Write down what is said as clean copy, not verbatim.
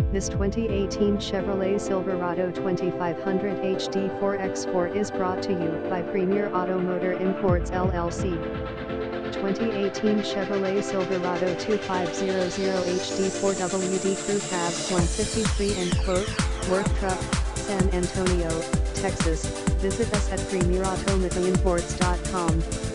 This 2018 Chevrolet Silverado 2500 HD4X4 is brought to you by Premier Automotor Imports LLC. 2018 Chevrolet Silverado 2500 HD4WD Crew Cab 153 Work Truck, San Antonio, Texas. Visit us at premierautomotorimports.com.